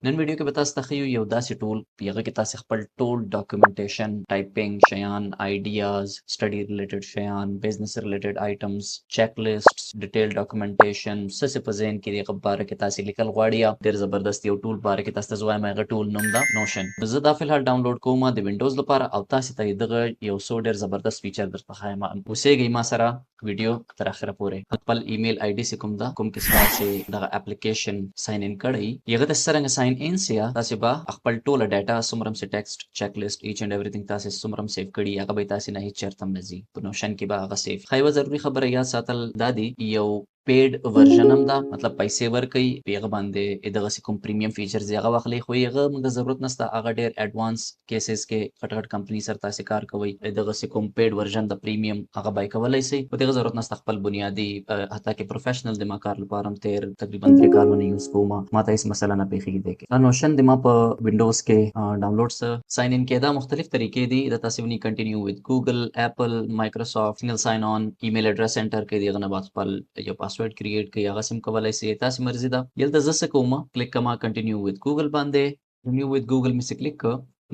نن ویډیو کې به تاسو ته ښیو یو داسې ټول په هغه کې تاسو خپل ټول ډاکومنټیشن ټایپینګ شیان آیډیاز سټډي ریلیټډ شیان بزنس ریلیټډ آیټمز چیک لیسټس ډیټیل ډاکومنټیشن څه په ذهن کې د خبره کې تاسو لیکل غواړئ یا ډیر زبردست یو ټول باره کې تاسو ته وایم هغه ټول نوم دا نوشن زه دا فلحال ډاونلوډ کوم د وینډوز لپاره او تاسو ته دغه یو څو ډیر زبردست فیچر درته ښایم اوسېږئ ما سره ویډیو تر اخره پورې خپل ایمیل آی ډي سي کوم دا کوم کې تاسو دغه اپلیکیشن ساين ان کړئ یغه د سرنګ ساين ان سیا تاسو به خپل ټوله ډاټا سمرم سي ټیکسټ چیک لیست ایچ اینڈ ایوریثینګ تاسو سمرم سیو کړي هغه به تاسو نه هیڅ چرته مزي په نوشن کې به هغه سیو خایو ضروری خبره یاد ساتل دادی یو پیډ ورژن هم دا مطلب پیسې ورکړي پیغه باندې دغه کوم پریمیم فیچرز هغه واخلي خو هغه موږ ضرورت نشته هغه ډیر اډوانس کیسز کې غټ غټ کمپنی سره تاسو کار کوي دغه کوم پیډ ورژن د پریمیم هغه بای کولای شي په دغه ضرورت نشته خپل بنیادی حتی کې پروفیشنل د ما کار لپاره تیر تقریبا 3 کالونه یوز کوم ما ته هیڅ مسله نه پیښیږي دی کې نوشن د ما په وینډوز کې ډاونلوډ سره ساين ان کې دا مختلف طریقې دي د تاسو ونی کنټینیو وذ ګوګل اپل مایکروسافټ سنگل ساين اون ایمیل اډرس انټر کړئ دغه نه بعد خپل یو پاسورډ کریټ کړئ هغه سم کولای شئ تاسو مرزي ده یلته زه څه کوم کلیک کما کنټینیو وذ ګوګل باندې رینیو وذ ګوګل می څه کلیک ک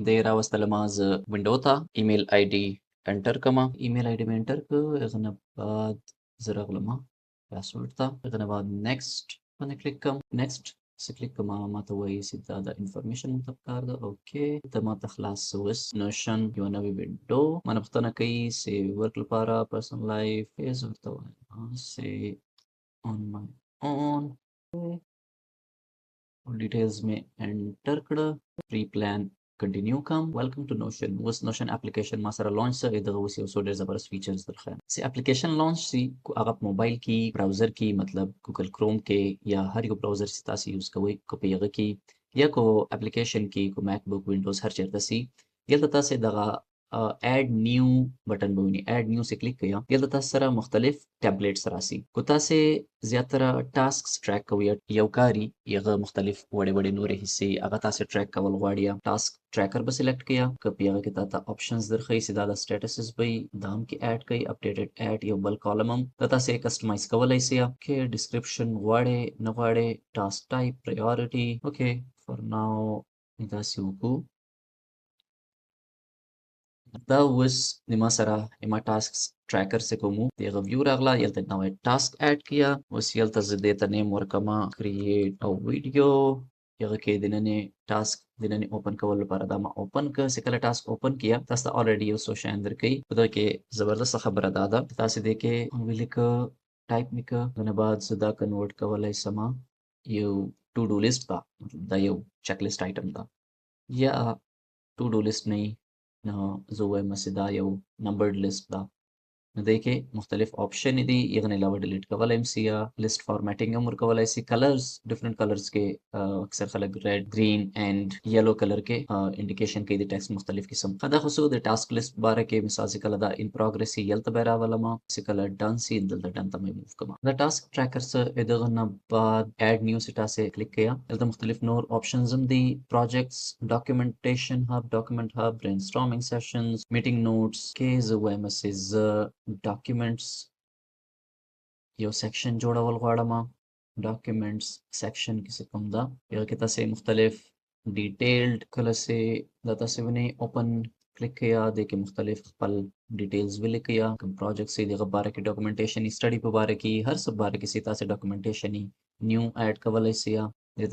د راوستل ما ز وینډو ته ایمیل آی ډي انټر کما ایمیل آی ډي می انټر ک هغه نه بعد زه راغلم پاسورډ ته هغه نه بعد نیکسټ باندې کلیک کوم نیکسټ څه کلیک کوم ماته وایي چې دا د انفارمیشن مطلب کار ده اوکې ته ماته خلاص وس نوشن یو نوې وینډو منه پوښتنه کوي سیو ورک لپاره پرسنل لایف فیس ورته وایم سی on my own ډیټیلز می انټر کړه پری پلان کنټینیو کوم ویلکم ټو نوشن اوس نوشن اپلیکیشن ما سره لانچ سره دغه اوس یو څو ډیر زبردست فیچرز درخوایم سی اپلیکیشن لانچ سی هغه موبایل کې براوزر کې مطلب ګوګل کروم کې یا هر یو براوزر چې تاسو یوز کوئ کو په هغه کې یا کو اپلیکیشن کې کو میک بک وینډوز هر چیرته سی دلته تاسو دغه اډ نیو بٹن به ونی اډ نیو سے کلیک کړئ دلته تاسو سره مختلف ټابلیټس راسي کو تاسو زیاتره ټاسکس ټریک کوئ یو کاری یغه مختلف وړې وړې نورې حصے هغه تاسو ټریک کول غواړئ ټاسک ټریکر به سلیکټ کړئ کپی هغه کې تاسو آپشنز درخې سیدا د سټیټسز به دام کې اډ کړئ اپډیټډ اډ یو بل کالم هم تاسو یې کسٹمایز کولای شئ کې ډسکرپشن غواړئ نه غواړئ ټاسک ټایپ پرایورټي اوکې فور ناو تاسو وکړو دا اوس د ما سره ما ټاسکس ټریکر سے کومو دغه ویو راغلا یلته نوې ټاسک اډ کیا اوس یلته زه دې ته نیم ورکما کریټ او ویډیو یغه کې د نن ټاسک د نن اوپن کول لپاره دا ما اوپن ک سکل ټاسک اوپن کیا تاسو الریډي یو سوشن درکې په دا کې زبردست خبره ده تاسو دې کې ویلیک ټایپ میک نه بعد صدا کنورټ کولای سما یو ټو ډو لیست دا یو چیک لیست آیټم دا یا ټو ډو لیست نه نو زه وایم چې دا یو نمبرډ لیست ده نو دې کې مختلف آپشن دي یغه نه علاوه ډیلیټ کولای شي یا لیست فارمیټینګ هم ورکولای شي کلرز ډیفرنٹ کلرز کې اکثر خلک ریډ گرین اینڈ یلو کلر کې انډیکیشن کوي د ټیکسټ مختلف قسم خدا خو د ټاسک لیست باره کې مثال کله دا ان پروګرس یلته به راولم چې کله ډن سي دلته ډن ته موو کوم دا ټاسک ټریکر سره دغه نه بعد اډ نیو سټا سے کلیک کیا دلته مختلف نور آپشنز هم دي پروجیکټس ډاکومنټیشن هب ډاکومنٹ هب برین storming sessions meeting notes کې زه وایم چې ډاکومنټس یو سیکشن جوړول غواړم ډاکومنټس سیکشن کې څه کوم دا یو کې تاسو مختلف ډیټیلډ کله سه دا تاسو ونی اوپن کلیک کیا د کې مختلف خپل ډیټیلز ولیکیا کوم پروجیکټ سه دغه باره کې ډاکومنټیشن سټڈی په باره کې هر څه باره کې سه تاسو ډاکومنټیشن نیو اډ کولای شئ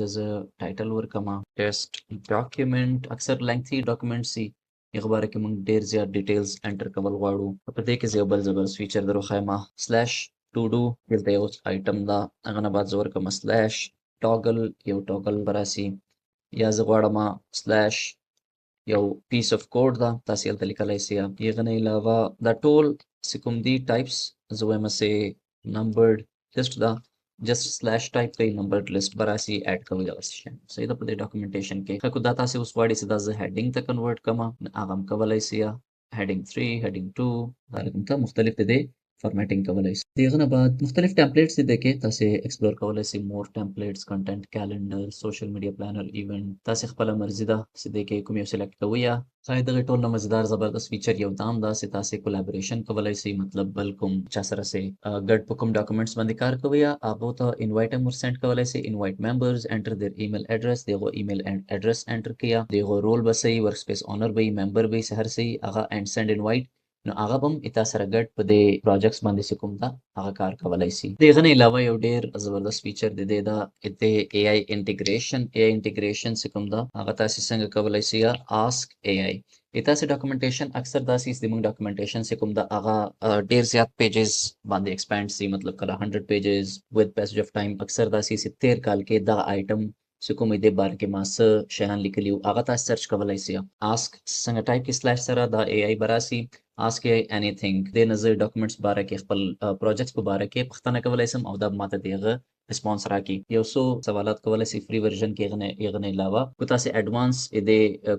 د ز ټایټل ورکما ټیسټ ډاکومنٹ اکثر لینثي ډاکومنټ سي یغه باره کې موږ ډیر زیات ډیټیلز انټر کول غواړو په دې کې یو بل زبردست فیچر درو خایمه سلیش ټو ډو دلته یو آیټم دا هغه نه بعد زور کوم سلیش ټاگل یو ټاگل براسي یا زه غواړم سلیش یو پیس اف کوډ دا تاسو یې لیکلای شئ یغه نه علاوه دا ټول سکوم دی ټایپس زه وایم سه نمبرډ لیست دا جست سلیش ټایپ کوي نمبرډ لیست براسي اډ کوي دا شي صحیح ده په دې ډاکومنټیشن کې خو دا تاسو اوس واړی چې دا زه هډینګ ته کنورټ کما هغه کولای شئ هډینګ 3 هډینګ 2 دا کوم مختلف دي فارمیټینګ کولای سي. دغه نه بعد مختلف ټمپلیټس دي کې تاسو ایکسپلور کولای سي. مور ټمپلیټس، کنټینټ کیلنډر، سوشل میډیا پلانر، ایونت. تاسو خپل مرزي ده چې د کې کوم یو سلیکټ کوئ. یا شاید دغه ټول نه مزیدار زبردست فیچر یو دام دا چې تاسو کولیبریشن کولای سي. مطلب بل کوم چا سره سي ګډ په کوم ډاکومېنټس باندې کار کوي یا هغه ته انوایټ هم ورسند کولای سي. انوایټ ممبرز انټر देयर ایمیل ایډرس، دغه ایمیل ایډرس انټر کیا، دغه رول بسې ورک سپیس اونر به ممبر به سحر سي هغه اینڈ سند انوایټ. نو هغه هم اته سره ګډ په دې پروجیکټس باندې چې کوم دا هغه کار کولای سي. دغه نه علاوه یو ډیر زبردست فیچر دی دا د ای آی انټیګریشن. ای آی انټیګریشن چې کوم دا هغه تاسو څنګه کولای سي یا آسک ای آی. اته سي ډاکومېنټیشن اکثر داسې د موږ ډاکومېنټیشن چې کوم دا هغه ډیر زیات پیجز باندې ایکسپاند سي. مطلب کله 100 پیجز وذ پیسج اف ټایم. اکثر داسې 13 کال کې دا آیټم چې کومې د بار کې ما څه شیان لیکلیو هغه تاسو سرچ کولای سي. آسک څنګه ټایپ کې سلیش سره دا ای آی براسي. آسک ای انیثینګ د نظر ډاکومېنټس باره کې خپل پروجیکټس په باره کې پښتنه کولای سم او دا ماته دیغه ریسپانس راکې. یو څو سوالات کولای سي فری ورژن کې غنه علاوه کو تاسو ایڈوانس د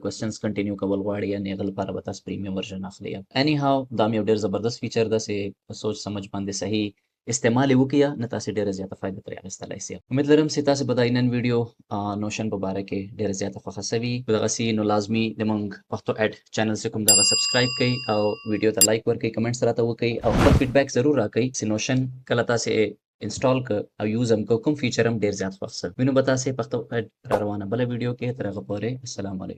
کوېسچنز کنټینیو کول غواړئ یا نه غل لپاره به تاسو پریمیم ورژن اخلي. اني هاو دا یو ډیر زبردست فیچر ده چې سوچ سمجھ باندې صحیح استعمال وکیا نه تاسو ډیره زیاته فائدہ ترې اخیستلای شئ. امید لرم چې تاسو به د نن ویډیو نوشن په اړه کې ډیره زیاته خوښه شوي. دغه سي نو لازمی د مونږ پښتو اډ چینل چې کوم دا سبسکرایب کړئ او ویډیو ته لایک ورکړئ، کمنټس راته وکړئ او خپل فیډبیک ضرور راکړئ چې نوشن کله تاسو انسټال ک او یوز هم کوم فیچر هم ډیر زیات خوښ وینو. به تاسو پښتو اډ روانه بل ویډیو کې تر هغه پورې السلام علیکم.